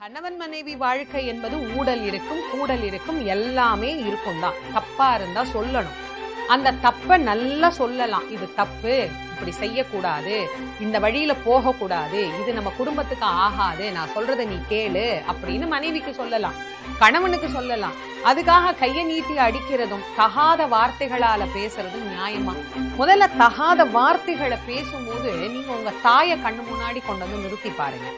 கணவன் மனைவி வாழ்க்கை என்பது ஊடல் இருக்கும், கூடல் இருக்கும், எல்லாமே இருக்கும் தான். தப்பா இருந்தா சொல்லணும். அந்த தப்ப நல்லா சொல்லலாம். இது தப்பு, இப்படி செய்யக்கூடாது, இந்த வழியில போகக்கூடாது, இது நம்ம குடும்பத்துக்கு ஆகாது, நான் சொல்றத நீ கேளு அப்படின்னு மனைவிக்கு சொல்லலாம், கணவனுக்கு சொல்லலாம். அதுக்காக கையை நீட்டி அடிக்கிறதும் தகாத வார்த்தைகளால பேசுறதும் நியாயமா? முதல்ல தகாத வார்த்தைகளை பேசும்போது நீங்க உங்க தாயை கண்ணு முன்னாடி கொண்டு வந்து நிறுத்தி பாருங்க.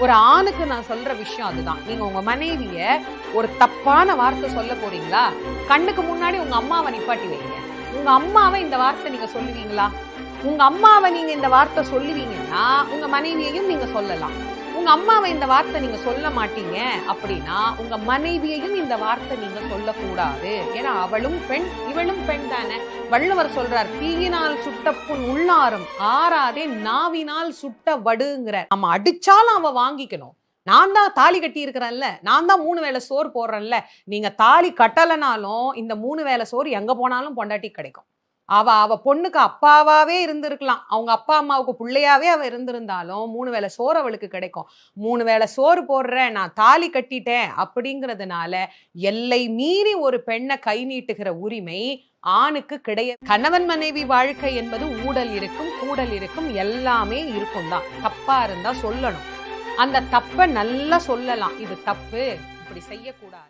ஒரு ஆணுக்கு நான் சொல்ற விஷயம் அதுதான். நீங்க உங்க மனைவிய ஒரு தப்பான வார்த்தை சொல்ல போறீங்களா, கண்ணுக்கு முன்னாடி உங்க அம்மாவை நிப்பாட்டி வைங்க. உங்க அம்மாவை இந்த வார்த்தை நீங்க சொல்லுவீங்களா? உங்க அம்மாவை நீங்க இந்த வார்த்தை சொல்லுவீங்கன்னா உங்க மனைவியையும் நீங்க சொல்லலாம். உங்க அம்மாவை இந்த வார்த்தை நீங்க சொல்ல மாட்டீங்க அப்படின்னா உங்க மனைவியையும் இந்த வார்த்தை நீங்க சொல்லக்கூடாது. ஏன்னா அவளும் பெண், இவளும் பெண் தானே. வள்ளுவர் சொல்றார், தீயினால் சுட்ட புண் உள்ளாரும் ஆறாதே நாவினால் சுட்ட வடுங்கிற. நம்ம அடிச்சாலும் அவ வாங்கிக்கணும். நான் தான் தாலி கட்டி இருக்கிறேன்ல, நான் தான் 3 வேளை சோறு போடுறேன்ல. நீங்க தாலி கட்டலனாலும் இந்த 3 வேளை சோறு எங்க போனாலும் பொண்டாட்டி கிடைக்கும். அவ பொண்ணுக்கு அப்பாவாவே இருந்திருக்கலாம், அவங்க அப்பா அம்மாவுக்கு பிள்ளையாவே அவ இருந்திருந்தாலும் 3 வேளை சோறு அவளுக்கு கிடைக்கும். 3 வேளை சோறு போடுறேன், நான் தாலி கட்டிட்டேன் அப்படிங்கிறதுனால எல்லை மீறி ஒரு பெண்ணை கை நீட்டுகிற உரிமை ஆணுக்கு கிடையாது. கணவன் மனைவி வாழ்க்கை என்பது ஊடல் இருக்கும், கூடல் இருக்கும், எல்லாமே இருக்கும் தான். தப்பா இருந்தா சொல்லணும். அந்த தப்ப நல்லா சொல்லலாம். இது தப்பு, இப்படி செய்யக்கூடாது.